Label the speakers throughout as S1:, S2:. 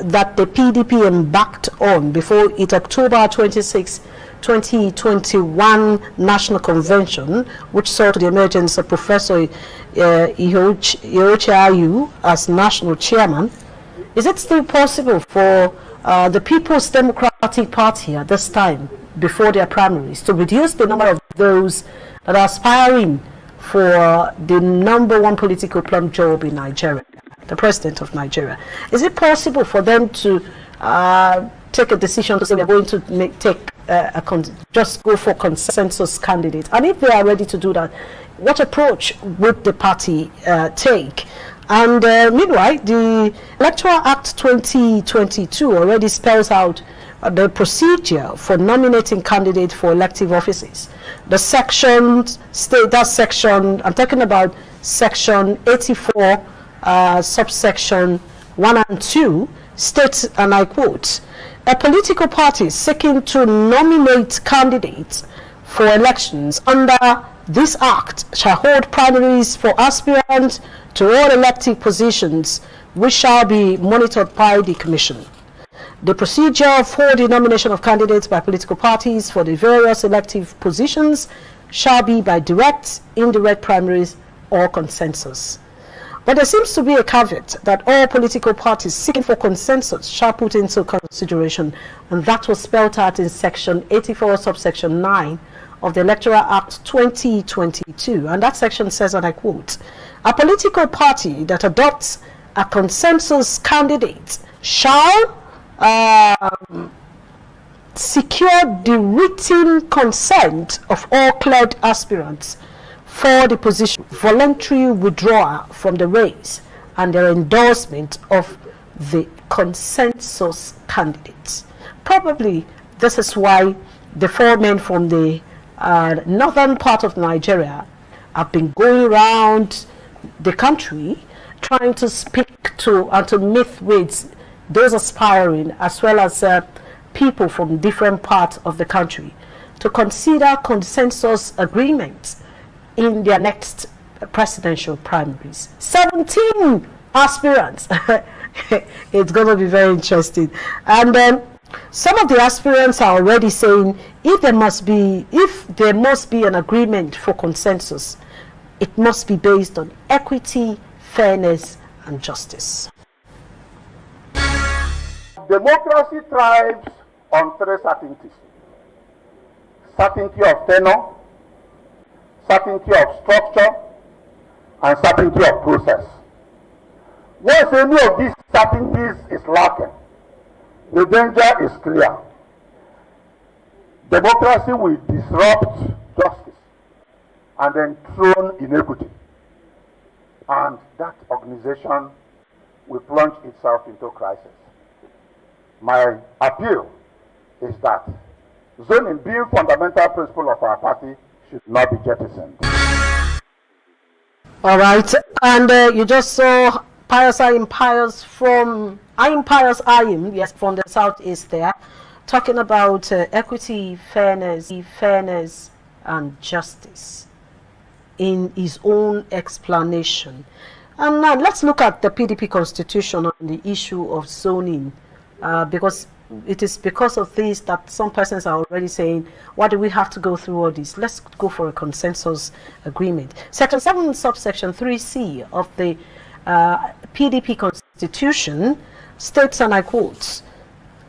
S1: that the PDP embarked on before its October 26, 2021 National Convention, which saw the emergence of Professor Iheochi Ayu as national chairman. Is it still possible for the People's Democratic Party at this time, before their primaries, to reduce the number of those that are aspiring for the #1 political plum job in Nigeria, the president of Nigeria? Is it possible for them to take a decision to say we're going to just go for consensus candidate? And if they are ready to do that, what approach would the party take? And meanwhile, the Electoral Act 2022 already spells out the procedure for nominating candidates for elective offices. The sections state that section, I'm talking about section 84, subsection 1 and 2, states, and I quote, "A political party seeking to nominate candidates for elections under this act shall hold primaries for aspirants to all elective positions, which shall be monitored by the Commission. The procedure for the nomination of candidates by political parties for the various elective positions shall be by direct, indirect primaries, or consensus." But there seems to be a caveat that all political parties seeking for consensus shall put into consideration, and that was spelled out in section 84, subsection 9 of the Electoral Act 2022. And that section says, and I quote, "A political party that adopts a consensus candidate shall secure the written consent of all cleared aspirants for the position, voluntary withdrawal from the race, and their endorsement of the consensus candidates." Probably this is why the 4 men from the northern part of Nigeria have been going around the country trying to speak to and to meet with those aspiring, as well as people from different parts of the country, to consider consensus agreements in their next presidential primaries. 17 aspirants. It's going to be very interesting. And then some of the aspirants are already saying if there must be an agreement for consensus, it must be based on equity, fairness, and justice.
S2: Democracy thrives on 3 certainties: certainty of tenure, certainty of structure, and certainty of process. Once any of these certainties is lacking, the danger is clear. Democracy will disrupt justice and enthrone inequity, and that organization will plunge itself into crisis. My appeal is that zoning, being fundamental principle of our party, should not be jettisoned.
S1: All right, and you just saw Pius from the southeast there, talking about equity, fairness, and justice in his own explanation. And now let's look at the PDP constitution on the issue of zoning, because it is because of this that some persons are already saying, why do we have to go through all this? Let's go for a consensus agreement. Section 7, subsection 3C of the PDP constitution states, and I quote,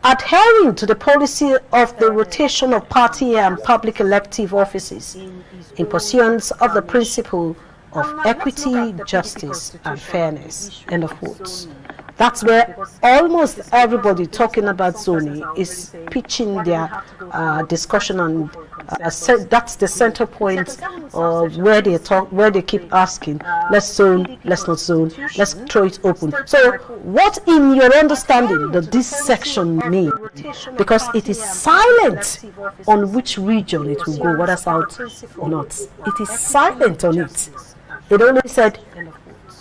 S1: "Adhering to the policy of the rotation of party and public elective offices in pursuance of the principle of equity, justice, and fairness." End of quotes. That's where almost everybody talking about zoning is pitching their discussion on. That's the center point of where they keep asking, let's zone, let's not zone, let's throw it open. So what in your understanding does this section mean? Because it is silent on which region it will go, whether south or north. It is silent on it. It only said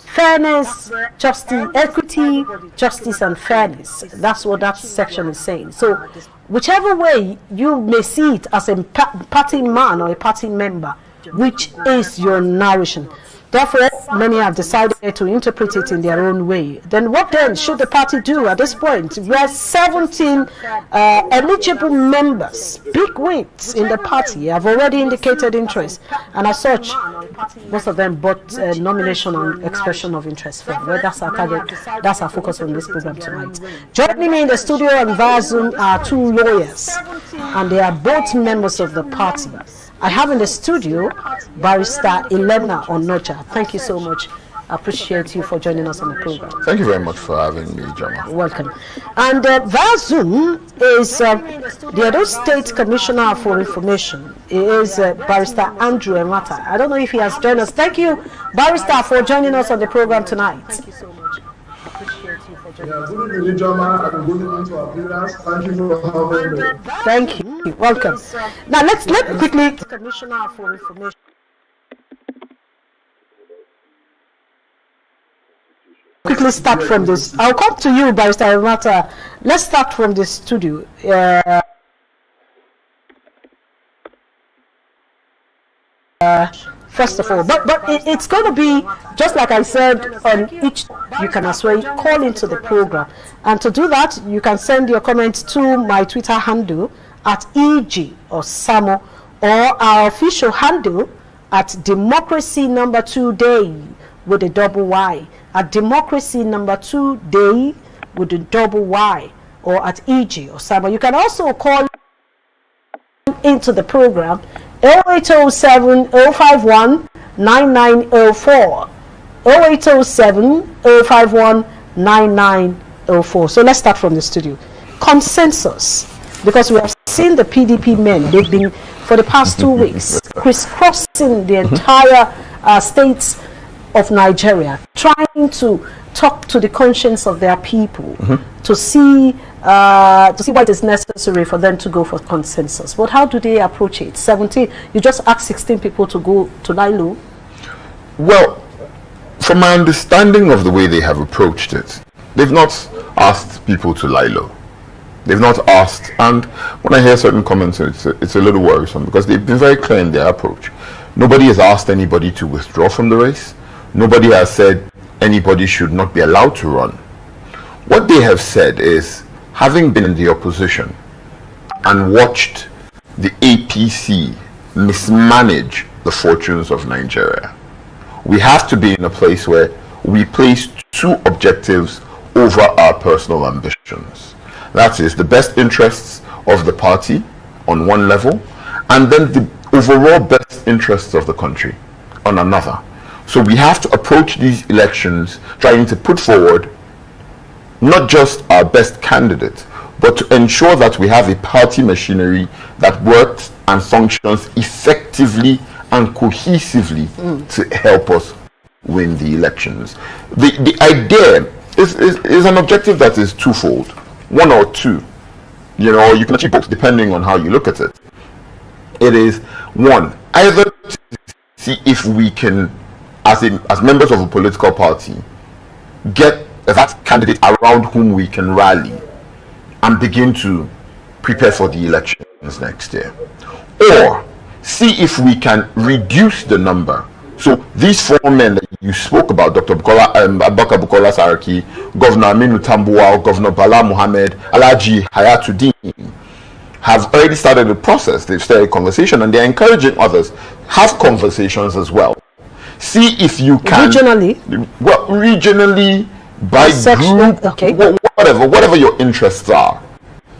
S1: fairness, justice, equity, justice, and fairness. That's what that section is saying. So whichever way you may see it as a party man or a party member, which is your narration, Therefore, many have decided to interpret it in their own way. Then what then should the party do at this point? We have 17 eligible members, big weights in the party, have already indicated interest. And as such, most of them bought nomination and expression of interest form. Well, that's our target. That's our focus on this program tonight. Joining me in the studio and via Zoom are two lawyers, and they are both members of the party. I have in the studio Barrister Elena Onoja. Thank you so much. I appreciate you for joining us on the program.
S3: Thank you very much for having me, Jama.
S1: Welcome. And via Zoom is the Edo State Commissioner for Information. He is Barrister Andrew Enwata. I don't know if he has joined us. Thank you, Barrister, for joining us on the program tonight. Thank you so much.
S4: Good evening, Jama, and good evening to our viewers. Thank you for having me.
S1: Thank you. Welcome. Now let's quickly Commissioner for Information. Quickly start from this. I'll come to you, Barrister Enwata. Let's start from the studio. First of all, but it's going to be just like I said on each. You can as well call into the program, and to do that, you can send your comments to my Twitter handle at EG or Samo, or our official handle at Democracy Number 2 Day with a double Y, at Democracy Number 2 Day with a double Y, or at EG or Samo. You can also call into the program 0807 051 9904, 0807 051 9904. So let's start from the studio. Consensus, because we have seen the PDP men, they've been for the past 2 weeks crisscrossing the entire states of Nigeria, trying to talk to the conscience of their people, to see why it is necessary for them to go for consensus. But how do they approach it? 17, you just asked 16 people to go to Lilo.
S3: Well, from my understanding of the way they have approached it, they've not asked people to lie low. They've not asked, and when I hear certain comments, it's a little worrisome, because they've been very clear in their approach. Nobody has asked anybody to withdraw from the race. Nobody has said anybody should not be allowed to run. What they have said is, having been in the opposition and watched the APC mismanage the fortunes of Nigeria, we have to be in a place where we place two objectives over our personal ambitions. That is the best interests of the party on one level, and then the overall best interests of the country on another. So we have to approach these elections trying to put forward not just our best candidate, but to ensure that we have a party machinery that works and functions effectively and cohesively to help us win the elections. The idea is an objective that is twofold, one or two. You know, you can achieve both depending on how you look at it. It is one, either to see if we can, as members of a political party, get that candidate around whom we can rally and begin to prepare for the elections next year, or see if we can reduce the number. So these four men that you spoke about, Dr. Abubakar Bukola Saraki, Governor Aminu Tambuwal, Governor Bala Muhammad, Alhaji Hayatuddin, have already started the process. They've started a conversation, and they're encouraging others have conversations as well. See if you can regionally, by group,
S1: okay,
S3: whatever your interests are,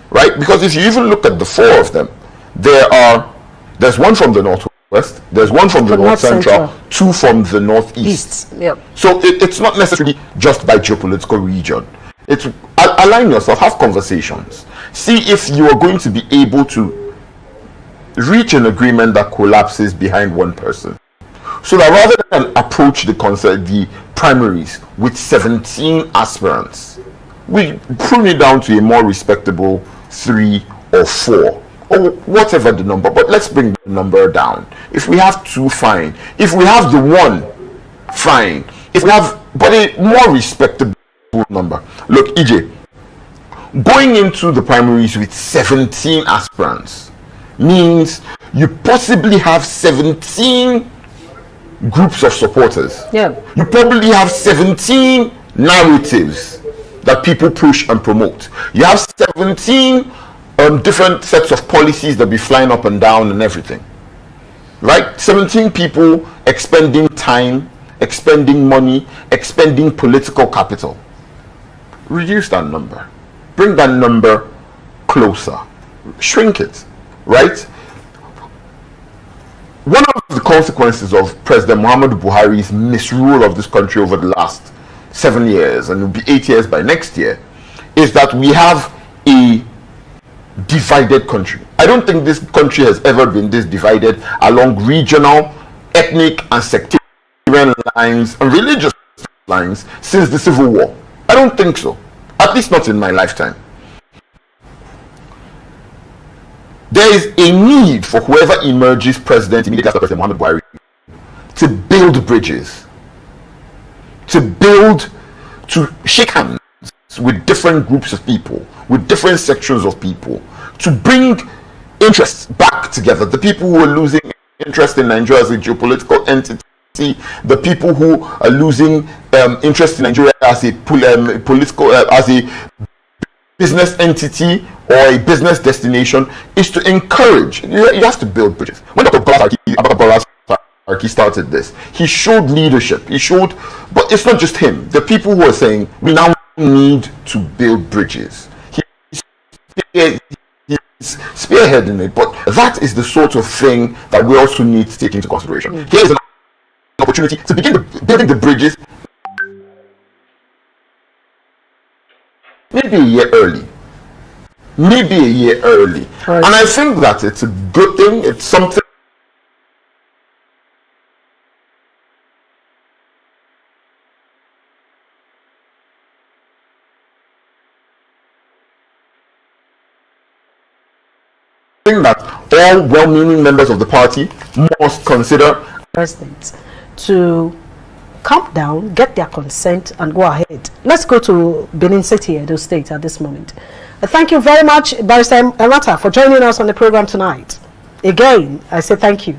S3: right? Because if you even look at the four of them, there's one from the northwest, there's one from the north central, two from the northeast.
S1: Yep.
S3: So it's not necessarily just by geopolitical region. It's align yourself, have conversations, see if you are going to be able to reach an agreement that collapses behind one person. So that rather than approach the primaries with 17 aspirants, we prune it down to a more respectable 3 or 4 or whatever the number. But let's bring the number down. If we have 2, fine. If we have the 1, fine. If we have but a more respectable number. Look, EJ, going into the primaries with 17 aspirants means you possibly have 17 groups of supporters.
S1: Yeah.
S3: You probably have 17 narratives that people push and promote. You have 17 different sets of policies that be flying up and down and everything. Right? 17 people expending time, expending money, expending political capital. Reduce that number. Bring that number closer. Shrink it. Right? One of the consequences of President Muhammadu Buhari's misrule of this country over the last 7 years, and it will be 8 years by next year, is that we have a divided country. I don't think this country has ever been this divided along regional, ethnic, and sectarian lines and religious lines since the Civil War. I don't think so. At least not in my lifetime. There is a need for whoever emerges president immediately after President Muhammadu Buhari to build bridges, to shake hands with different groups of people, with different sections of people, to bring interests back together. The people who are losing interest in Nigeria as a geopolitical entity, the people who are losing interest in Nigeria as a political, as a business entity or a business destination, is to encourage. You have to build bridges. When Dr. Bola Saraki started this, he showed leadership. He showed, but it's not just him. The people who are saying we now need to build bridges. He's spearheading it, but that is the sort of thing that we also need to take into consideration. Here is an opportunity to begin building the bridges, maybe a year early. Right. And I think that it's a good thing. It's something that all well-meaning members of the party must consider.
S1: President to calm down, get their consent, and go ahead. Let's go to Benin City, Edo State, at this moment. Thank you very much, Barrister Emata, for joining us on the program tonight. Again, I say thank you.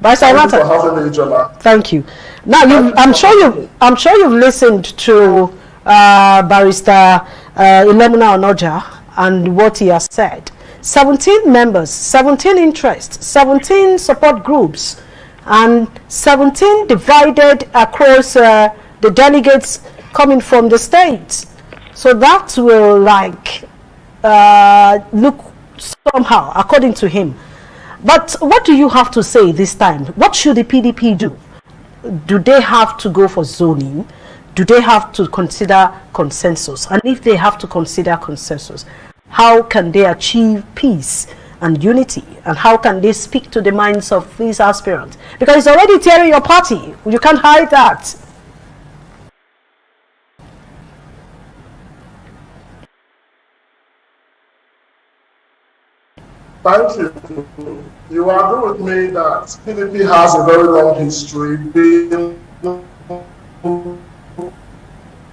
S1: Barrister Emata, thank you. Now, I'm sure you've listened to Barrister Ilemuna Onoja and what he has said. 17 members, 17 interests, 17 support groups, and 17 divided across the delegates coming from the states. So that will look somehow, according to him. But what do you have to say this time? What should the PDP do? Do they have to go for zoning? Do they have to consider consensus? And if they have to consider consensus, how can they achieve peace and unity? And how can they speak to the minds of these aspirants? Because it's already tearing your party. You can't hide that.
S4: Thank you. You agree with me that PDP has a very long history being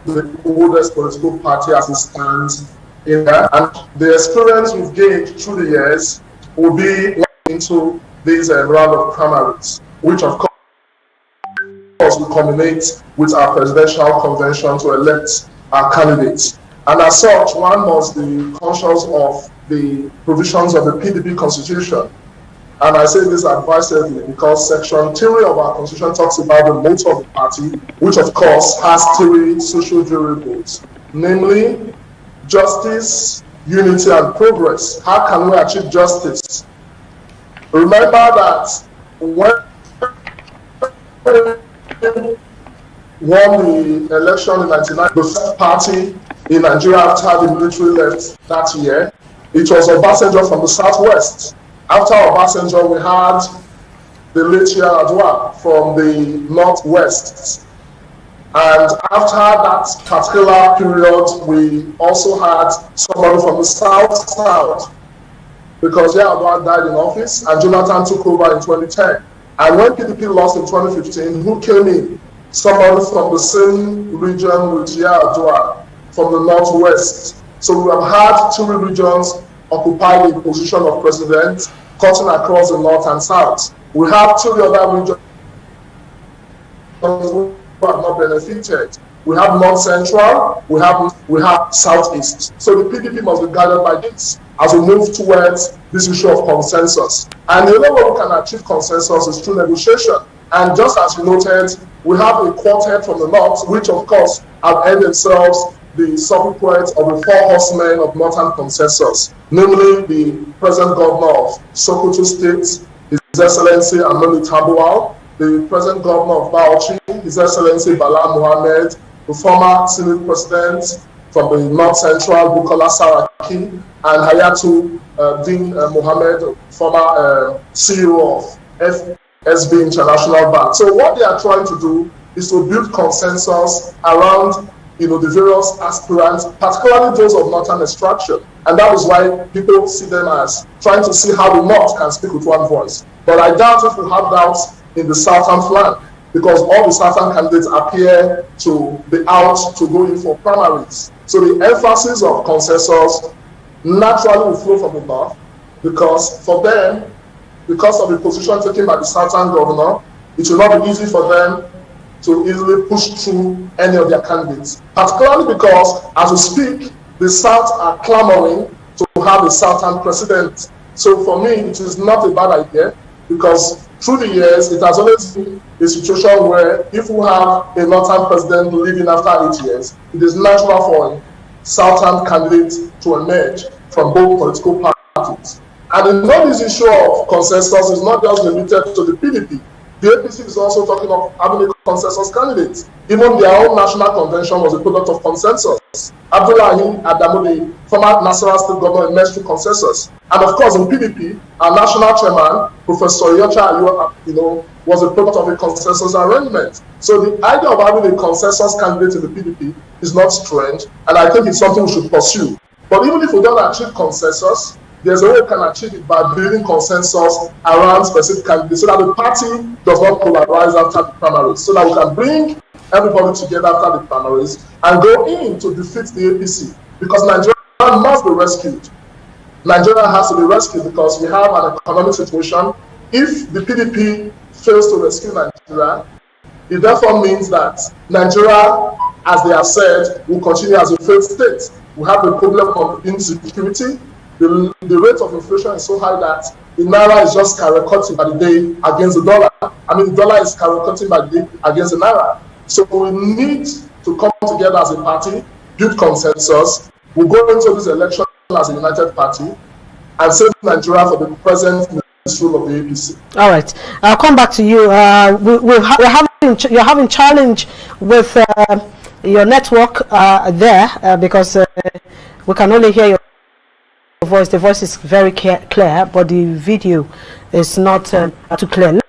S4: the oldest political party as it stands in there, and the experience we've gained through the years will be into this round of primaries, which of course will culminate with our presidential convention to elect our candidates. And as such, one must be conscious of the provisions of the PDP constitution. And I say this advisedly because Section 3 of our constitution talks about the motto of the party, which of course has 3 social variables, namely justice, unity, and progress. How can we achieve justice? Remember that when won the election in 1999, the first party in Nigeria after the military left that year, it was Obasanjo from the southwest. After Obasanjo, we had the late Yar'Adua from the northwest. And after that particular period, we also had somebody from the south, because Yar'Adua died in office and Jonathan took over in 2010. And when PDP lost in 2015, who came in? Somebody from the same region with Yar'Adua, from the northwest. So we have had 2 regions occupy the position of president, cutting across the north and south. We have 2 other regions who have not benefited. We have North Central, we have Southeast. So the PDP must be guided by this as we move towards this issue of consensus. And the only way we can achieve consensus is through negotiation. And just as you noted, we have a quartet from the North, which of course have earned themselves the subsequent of the 4 horsemen of Northern consensus, namely the present governor of Sokoto State, His Excellency Ahmed Tambuwal, the present governor of Bauchi, His Excellency Bala Mohammed, the former Senate President from the North Central, Bukola Saraki, and Hayatu Din Mohammed, former CEO of FSB International Bank. So what they are trying to do is to build consensus around the various aspirants, particularly those of Northern extraction. And that is why people see them as trying to see how the North can speak with one voice. But I doubt if we have doubts in the Southern flank, because all the Southern candidates appear to be out to go in for primaries. So the emphasis of consensus naturally will flow from the North, because for them, because of the position taken by the Southern governor, it will not be easy for them to easily push through any of their candidates. Particularly because, as we speak, the South are clamoring to have a Southern president. So for me, it is not a bad idea, because through the years, it has always been a situation where if we have a Northern president leaving after 8 years, it is natural for a Southern candidate to emerge from both political parties. And in all this issue of consensus is not just limited to the PDP. The APC is also talking of having a consensus candidate. Even their own national convention was a product of consensus. Abdullahi Adamu, the former Nasarawa state governor, emerged through consensus. And of course, in PDP, our national chairman, Professor Yocha Ayu, was a product of a consensus arrangement. So the idea of having a consensus candidate in the PDP is not strange, and I think it's something we should pursue. But even if we don't achieve consensus, there's a way we can achieve it by building consensus around specific candidates so that the party does not polarize after the primaries, so that we can bring everybody together after the primaries and go in to defeat the APC, because Nigeria must be rescued. Nigeria has to be rescued because we have an economic situation. If the PDP fails to rescue Nigeria, it therefore means that Nigeria, as they have said, will continue as a failed state. We have a problem of insecurity. The rate of inflation is so high that the naira is just skyrocketing by the day against the dollar. I mean, the dollar is skyrocketing by the day against the naira. So we need to come together as a party, build consensus. We'll go into this election as a united party and save Nigeria for the present misrule of the APC. All
S1: right, I'll come back to you. You're having challenge with your network there because we can only hear your voice. The voice is very clear, but the video is not too clear.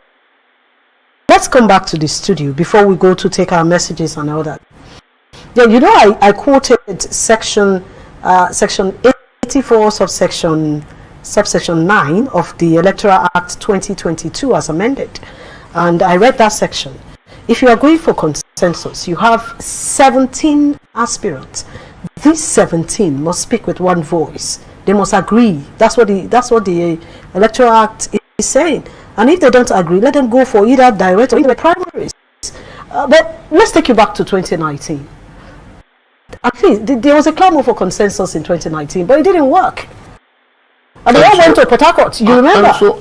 S1: Let's come back to the studio before we go to take our messages and all that. Yeah, I quoted section 84 subsection 9 of the Electoral Act 2022 as amended, and I read that section. If you are going for consensus, you have 17 aspirants. These 17 must speak with one voice. They must agree. That's what the Electoral Act is saying. And if they don't agree, let them go for either direct or either primaries. But let's take you back to 2019. At least there was a clamor for consensus in 2019, but it didn't work. And they all went to Port Harcourt. You remember?
S3: So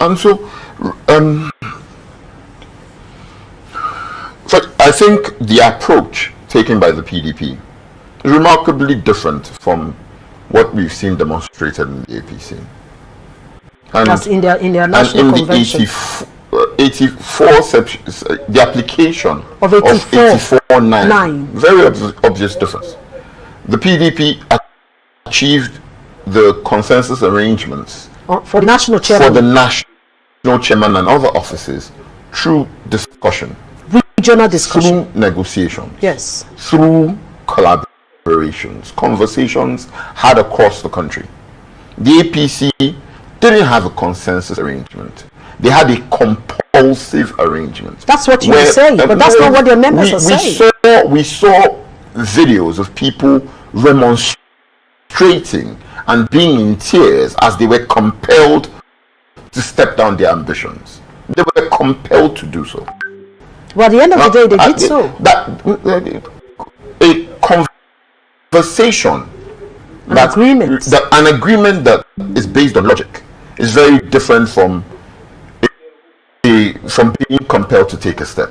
S3: I think the approach taken by the PDP is remarkably different from what we've seen demonstrated in the APC. And
S1: that's in their national convention.
S3: The 84 the application
S1: of 84.9.
S3: Very obvious difference. The PDP achieved the consensus arrangements
S1: for the national chairman
S3: and other offices through discussion,
S1: regional discussion,
S3: through negotiations,
S1: yes,
S3: through collaborations, conversations had across the country. The APC didn't have a consensus arrangement. They had a compulsive arrangement.
S1: That's what you say, but that's not what their members are saying.
S3: We saw videos of people remonstrating and being in tears as they were compelled to step down their ambitions. They were compelled to do so.
S1: Well, at the end of the day, they did so.
S3: A conversation,
S1: An agreement.
S3: An agreement that is based on logic is very different from being compelled to take a step.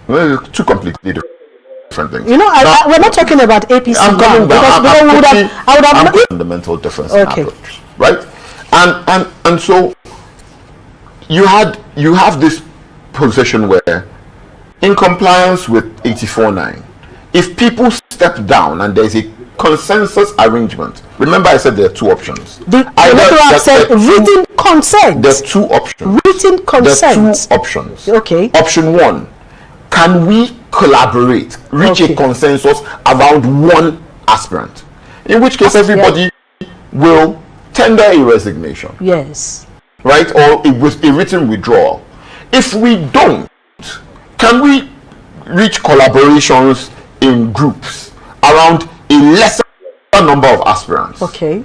S3: Well, two completely different things.
S1: You know, we're not talking about APC.
S3: I'm coming
S1: because I would have
S3: fundamental difference in approach, right? And so you have this position where, in compliance with 84.9, if people step down and there's a consensus arrangement, remember I said there are two options.
S1: Written consent.
S3: There's two options.
S1: Written consent.
S3: There's two options.
S1: Okay.
S3: Option one: can we collaborate, reach a consensus around one aspirant? In which case, everybody will tender a resignation.
S1: Yes.
S3: Right, or a written withdrawal. If we don't, can we reach collaborations in groups around a lesser number of aspirants?
S1: Okay.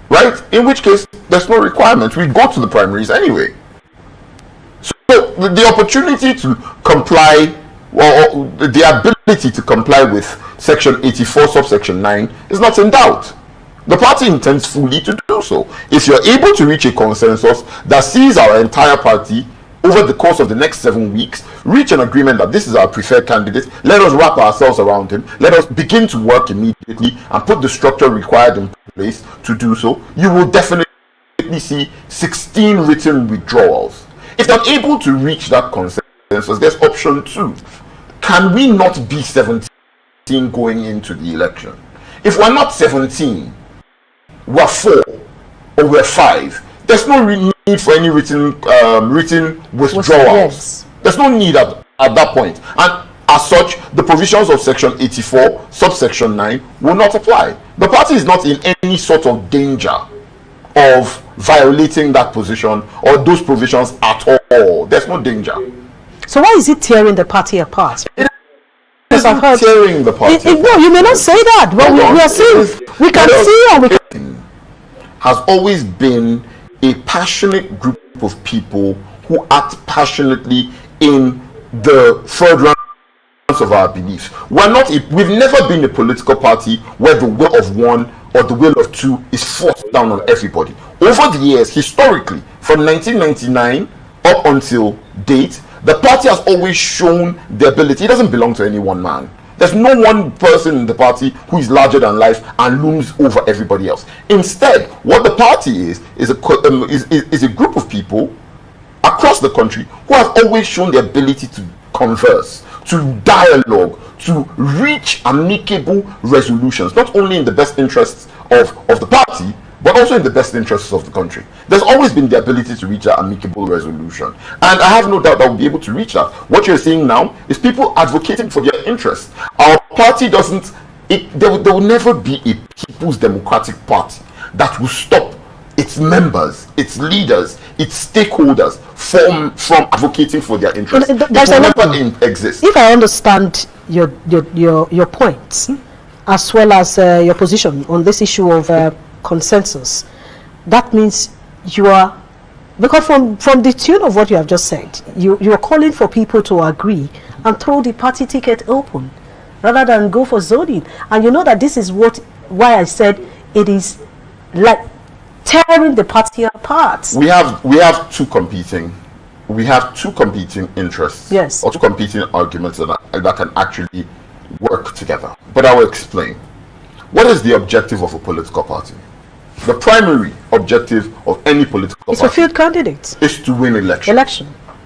S3: Right? In which case, there's no requirement. We go to the primaries anyway. So the opportunity to comply, or the ability to comply with Section 84, subsection 9 is not in doubt. The party intends fully to do so. If you're able to reach a consensus that sees our entire party over the course of the next 7 weeks reach an agreement that this is our preferred candidate, let us wrap ourselves around him, let us begin to work immediately and put the structure required in place to do so, you will definitely see 16 written withdrawals. If they're able to reach that consensus, there's option 2. Can we not be 17 going into the election? If we're not 17, we're 4 or we're 5, there's no need for any written withdrawals.
S1: Yes.
S3: There's no need at that point. And as such, the provisions of Section 84, subsection 9 will not apply. The party is not in any sort of danger of violating that position or those provisions at all. There's no danger.
S1: So why is it tearing the party apart?
S3: It's not tearing the party apart.
S1: No, you may not say that, but we are saying we can see and we can.
S3: Has always been a passionate group of people who act passionately in the furtherance of our beliefs. We've never been a political party where the will of one or the will of two is forced down on everybody. Over the years, historically, from 1999 up until date, the party has always shown the ability. It doesn't belong to any one man. There's no one person in the party who is larger than life and looms over everybody else. Instead, what the party is a group of people across the country who have always shown the ability to converse, to dialogue, to reach amicable resolutions, not only in the best interests of the party, but also in the best interests of the country. There's always been the ability to reach that amicable resolution. And I have no doubt that we'll be able to reach that. What you're seeing now is people advocating for their interests. Our party there will never be a People's Democratic Party that will stop its members, its leaders, its stakeholders from advocating for their interests. It will never exist.
S1: If I understand your points, as well as your position on this issue of consensus, that means you are, because from the tune of what you have just said, you are calling for people to agree and throw the party ticket open rather than go for zoning. And you know that this is why I said it is like tearing the party apart.
S3: We have two competing interests,
S1: yes,
S3: or two competing arguments that can actually work together. But I will explain. What is the objective of a political party? The primary objective of any political party
S1: is to field candidates.
S3: Is to win election.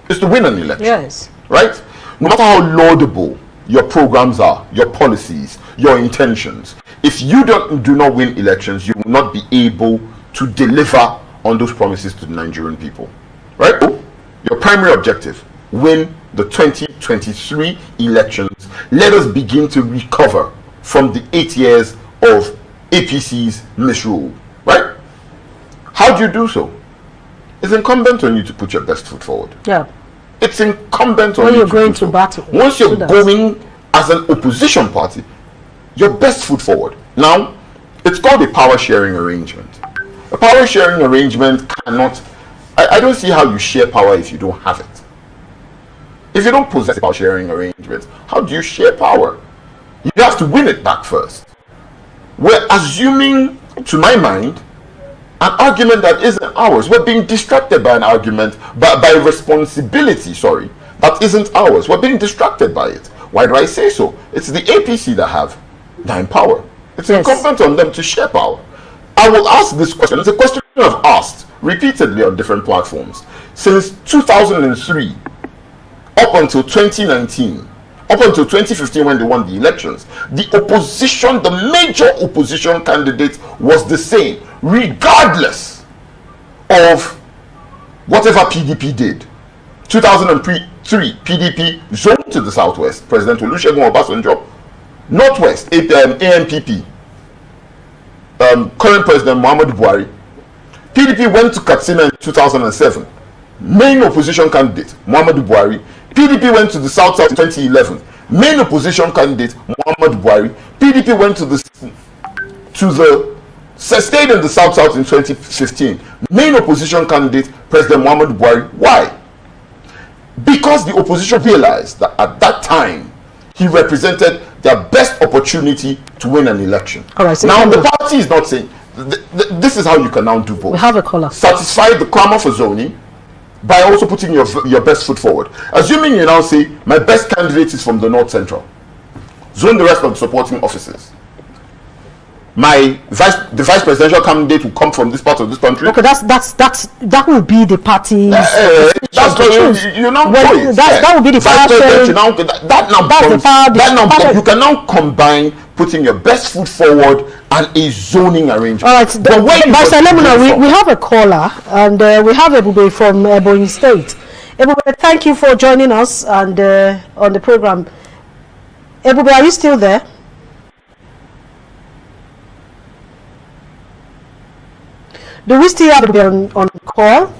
S3: Is to win an election.
S1: Yes.
S3: Right? No matter how laudable your programs are, your policies, your intentions, if you do not win elections, you will not be able to deliver on those promises to the Nigerian people. Right? Your primary objective, win the 2023 elections. Let us begin to recover from the 8 years of APC's misrule. Right? How do you do so? It's incumbent on you to put your best foot forward.
S1: Yeah.
S3: It's incumbent on
S1: when
S3: you
S1: you're going
S3: to
S1: battle.
S3: Once you're going as an opposition party, your best foot forward. Now, it's called a power sharing arrangement. A power sharing arrangement cannot. I I don't see how you share power if you don't have it. If you don't possess power sharing arrangements, how do you share power? You have to win it back first. We're assuming, to my mind, an argument that isn't ours. We're being distracted by an argument, by responsibility, that isn't ours. We're being distracted by it. Why do I say so? It's the APC that have power. It's incumbent on them to share power. I will ask this question. It's a question I've asked repeatedly on different platforms. Since 2003, up until 2019, up until 2015 when they won the elections, the opposition, the major opposition candidate was the same, regardless of whatever PDP did. 2003, PDP zoned to the southwest, President Olusegun Obasanjo. Northwest, ANPP, current President Muhammadu Buhari. PDP went to Katsina in 2007. Main opposition candidate, Muhammadu Buhari. PDP went to the South in 2011. Main opposition candidate, Muhammadu Buhari. PDP went stayed in the South in 2015. Main opposition candidate, President Muhammadu Buhari. Why? Because the opposition realized that at that time, he represented their best opportunity to win an election.
S1: All right, so
S3: now, the party is not saying, this is how you can now do both.
S1: We have a caller.
S3: Satisfy the clamor for zoning by also putting your best foot forward. Assuming you now say, my best candidate is from the North Central. Zone the rest of the supporting offices. The vice presidential candidate will come from this part of this country.
S1: Okay, that will be the party's
S3: that's what you now
S1: well, that will be the
S3: vice
S1: power.
S3: You can now combine putting your best foot forward and a zoning arrangement.
S1: All right, Barrister Lemuna, we have a caller, and we have Ebube from Ebonyi State. Ebube, thank you for joining us and on the program. Ebube, are you still there? Do we still have Ebube on call?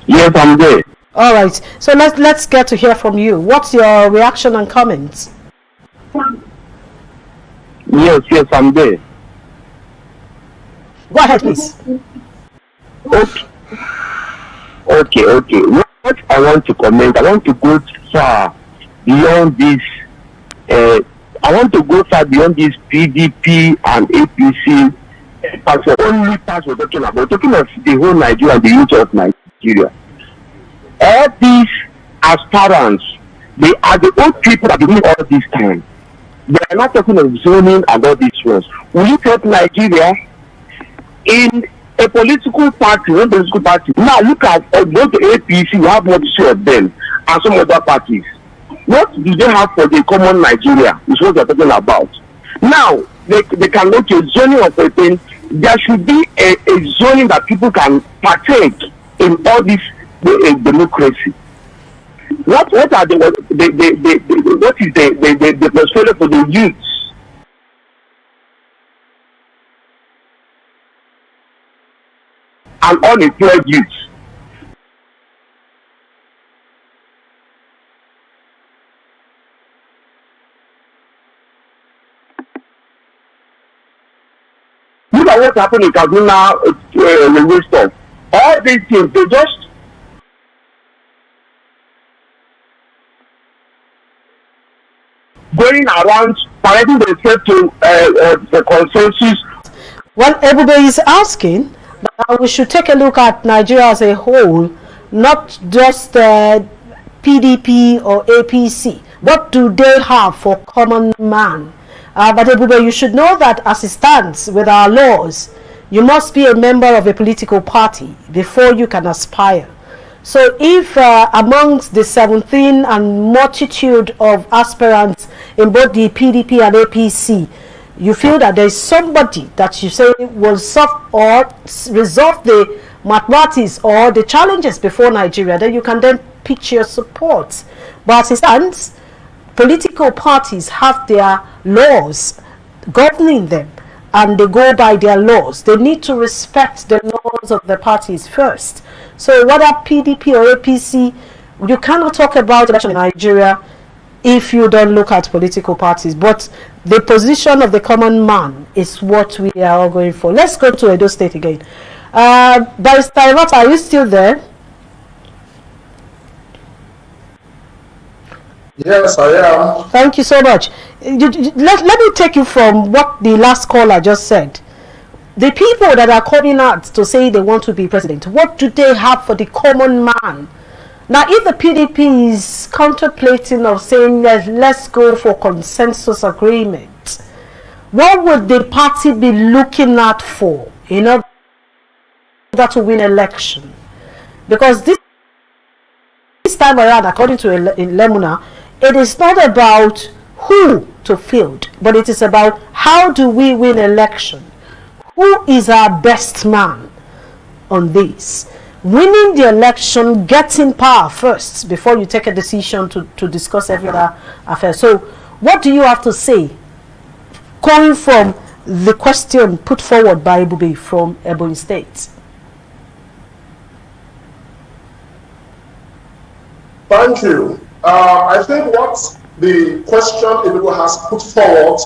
S5: Yes, I'm there.
S1: All right, so let's get to hear from you. What's your reaction and comments?
S5: Yes, I'm there.
S1: Go ahead, please.
S5: Okay. What I want to comment, I want to go far beyond this. I want to go far beyond this PDP and APC. That's the only part we're talking about. We're talking of the whole Nigeria and the youth of Nigeria. All these aspirants, they are the old people that have been all this time. They are not talking of zoning and all these ones. Will you take Nigeria in a political party, one political party? Now look at both the APC, you have what to say of them, and some other parties. What do they have for the common Nigeria? Is what they're talking about. Now, they can look at zoning of a thing. There should be a zoning that people can partake in all this democracy. What are what is the portfolio for the youths? And unemployed youths. Look at what happened in Kaduna railway stop. All these things, they just going around parading themselves to the consensus.
S1: Well, everybody is asking that we should take a look at Nigeria as a whole, not just PDP or APC. What do they have for common man? But Ebube, you should know that as it stands with our laws, you must be a member of a political party before you can aspire. So if amongst the 17 and multitude of aspirants in both the PDP and APC, you feel that there is somebody that you say will solve or resolve the mathematics or the challenges before Nigeria, then you can then pitch your support. But as it stands, political parties have their laws governing them, and they go by their laws. They need to respect the laws of the parties first. So whether PDP or APC, you cannot talk about election in Nigeria if you don't look at political parties. But the position of the common man is what we are all going for. Let's go to Edo State again. Barrister Iwata, are you still there?
S4: Yes, I am.
S1: Thank you so much. Let me take you from what the last caller just said. The people that are coming out to say they want to be president, what do they have for the common man? Now, if the PDP is contemplating of saying let's go for consensus agreement, what would the party be looking at for in order to win election? Because this time around, according to Lemuna, it is not about who to field, but it is about how do we win election? Who is our best man on this? Winning the election, getting power first before you take a decision to discuss every other affair. So what do you have to say going from the question put forward by Ebube from Ebony State?
S4: Thank you. I think what the question Ebube has put forward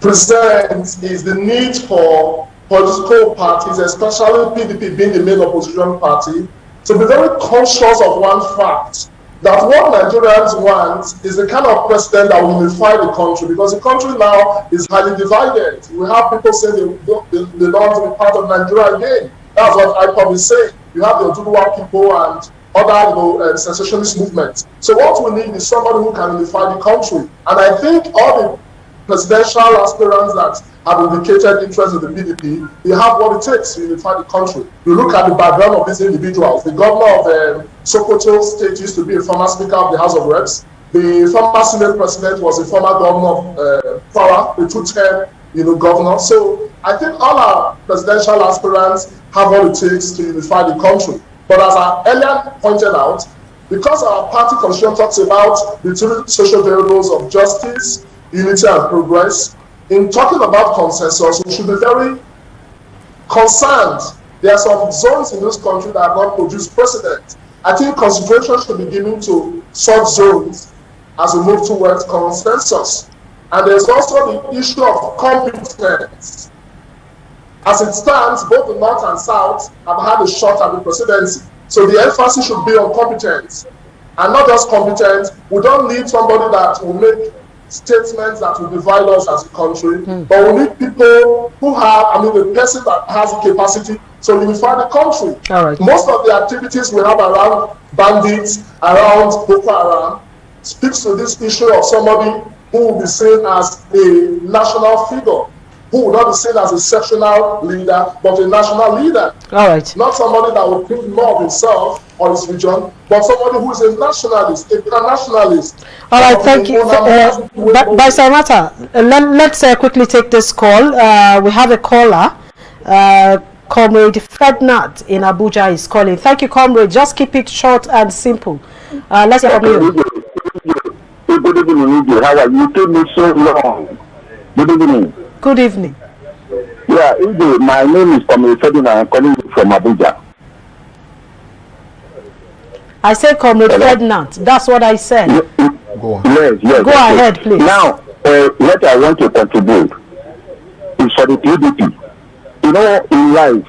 S4: presents is the need for political parties, especially PDP being the main opposition party, to be very conscious of one fact, that what Nigerians want is the kind of president that will unify the country, because the country now is highly divided. We have people saying they don't want to be part of Nigeria again. That's what IPOB is saying. You have the Oduduwa people and other secessionist movements. So what we need is somebody who can unify the country. And I think all the presidential aspirants that have indicated interest in the PDP, they have what it takes to unify the country. You look at the background of these individuals. The governor of Sokoto State used to be a former Speaker of the House of Reps. The former Senate President was a former governor of Kwara, a two-term governor. So I think all our presidential aspirants have what it takes to unify the country. But as I earlier pointed out, because our party constitution talks about the two social variables of justice, unity and progress, in talking about consensus, we should be very concerned. There are some zones in this country that have not produced precedent. I think consideration should be given to such zones as we move towards consensus. And there's also the issue of competence. As it stands, both the North and South have had a shot at the presidency. So the emphasis should be on competence. And not just competence. We don't need somebody that will make statements that will divide us as a country, but we need people who have, the person that has the capacity to unify the country.
S1: All right.
S4: Most of the activities we have around bandits, around Boko Haram, speaks to this issue of somebody who will be seen as a national figure, who will not be seen as a sectional leader, but a national leader.
S1: All right.
S4: Not somebody that will think more of himself or his region, but somebody who is a nationalist, a pan-nationalist.
S1: All right, thank you. By Samata, let's quickly take this call. We have a caller. Comrade Ferdinand in Abuja is calling. Thank you, comrade. Just keep it short and simple. Let's hear from you.
S5: Good evening. How are you? You took me so long. Good evening.
S1: Good evening.
S5: Yeah, my name is Comrade Ferdinand. I'm calling you from Abuja.
S1: I said Comrade Ferdinand. That's what I said.
S3: Go on.
S5: Yes.
S1: Go ahead, please.
S5: Now, what I want to contribute is for the PDP. In life,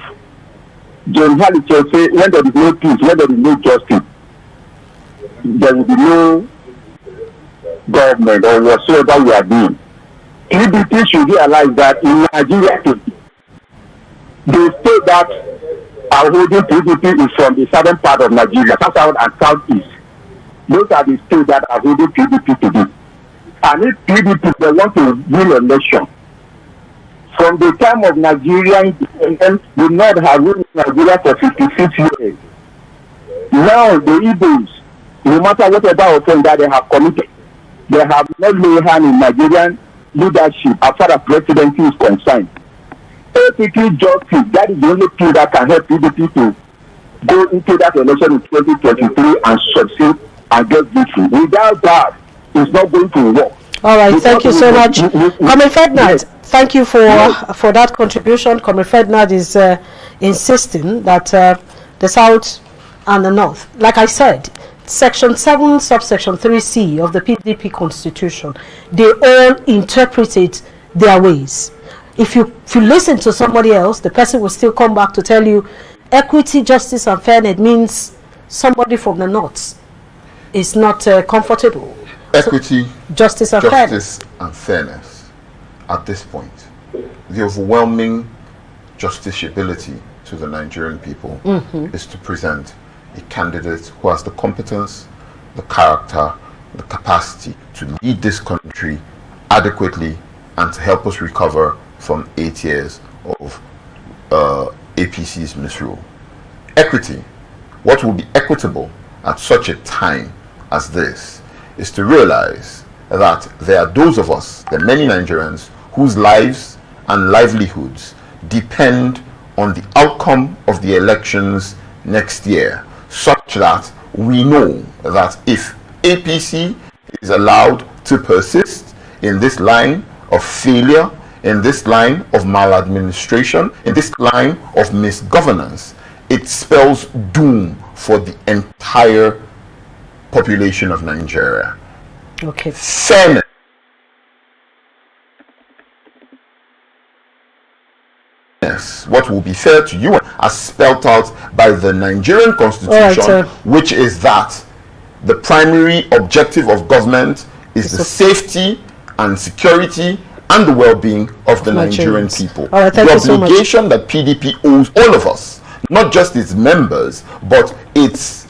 S5: John Halliday say when there is no peace, when there is no justice, there will be no government or whatsoever we are doing. PDP should realize that in Nigeria, the state that are holding PDP is from the southern part of Nigeria, south and southeast. Those are the states that are holding PDP today. And if PDP they want to win election, from the time of Nigerian independence, the North have ruled Nigeria for 56 years. Now the Igbos, no matter whatever offense that they have committed, they have not laid hand in Nigerian leadership as far as presidency is concerned. APT justice, that is the only thing that can help PDP to go into that election in 2023 and succeed and get victory. Without that, it's not going to work.
S1: All right, thank you so much. Comrade Ferdinand, thank you for that contribution. Comrade Ferdinand is insisting that the South and the North, like I said, Section 7, subsection 3C of the PDP Constitution, they all interpret it their ways. if you listen to somebody else, the person will still come back to tell you equity, justice, and fairness means somebody from the north is not comfortable.
S3: Equity,
S1: Justice and fairness.
S3: and fairness. At this point, the overwhelming justiciability to the Nigerian people is to present a candidate who has the competence, the character, the capacity to lead this country adequately and to help us recover from 8 years of APC's misrule. Equity. What will be equitable at such a time as this is to realize that there are those of us, the many Nigerians, whose lives and livelihoods depend on the outcome of the elections next year, such that we know that if APC is allowed to persist in this line of failure, in this line of maladministration, in this line of misgovernance, it spells doom for the entire population of Nigeria.
S1: Okay.
S3: Fairness. What will be fair to you, as spelled out by the Nigerian Constitution, which is that the primary objective of government is the safety and security and the well-being of the Nigerian people.
S1: All right, thank you so much.
S3: The obligation that PDP owes all of us, not just its members, but its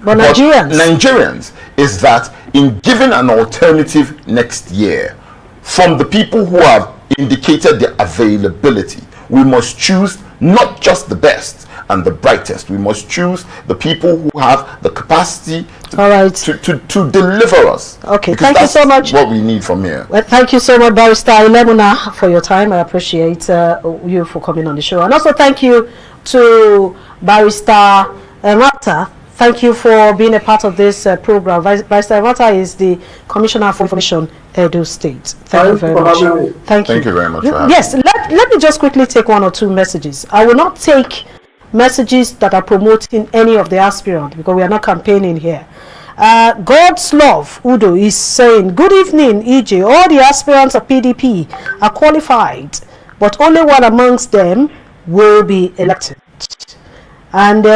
S3: Nigerians, is that in giving an alternative next year from the people who have indicated their availability, we must choose not just the best and the brightest. We must choose the people who have the capacity to deliver us.
S1: Okay,
S3: because
S1: thank you so much.
S3: What we need from here.
S1: Well, thank you so much, Barrister Ilemuna, for your time. I appreciate you for coming on the show, and also thank you to Barrister Mata. Thank you for being a part of this program. Barrister Mata is the Commissioner for Information, Edo State. Thank you very much. Thank you
S3: very much for having
S1: Yes, let me just quickly take one or two messages. I will not take messages that are promoting any of the aspirants because we are not campaigning here. God's Love Udo is saying, good evening, EJ. All the aspirants of PDP are qualified, but only one amongst them will be elected. And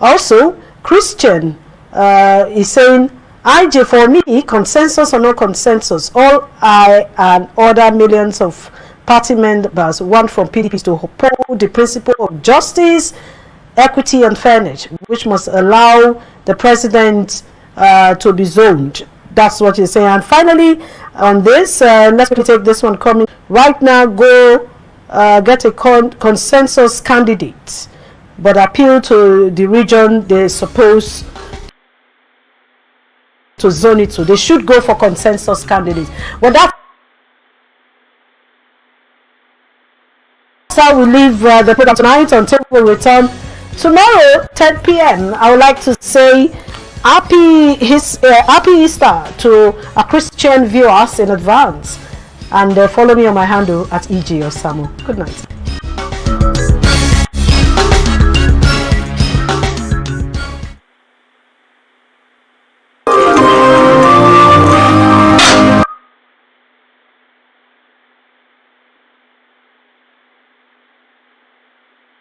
S1: also, Christian is saying, IJ, for me, consensus or no consensus, all I and other millions of party members want from PDP is to uphold the principle of justice, equity, and fairness, which must allow the president to be zoned. That's what he's saying. And finally, on this, let's take this one coming right now. Go get a consensus candidate, but appeal to the region they're supposed to zone it to. They should go for consensus candidates. But that's how we leave the program tonight until we return tomorrow 10 p.m. I would like to say happy Easter to our Christian viewers in advance, and follow me on my handle at EJ Osamo. Good night.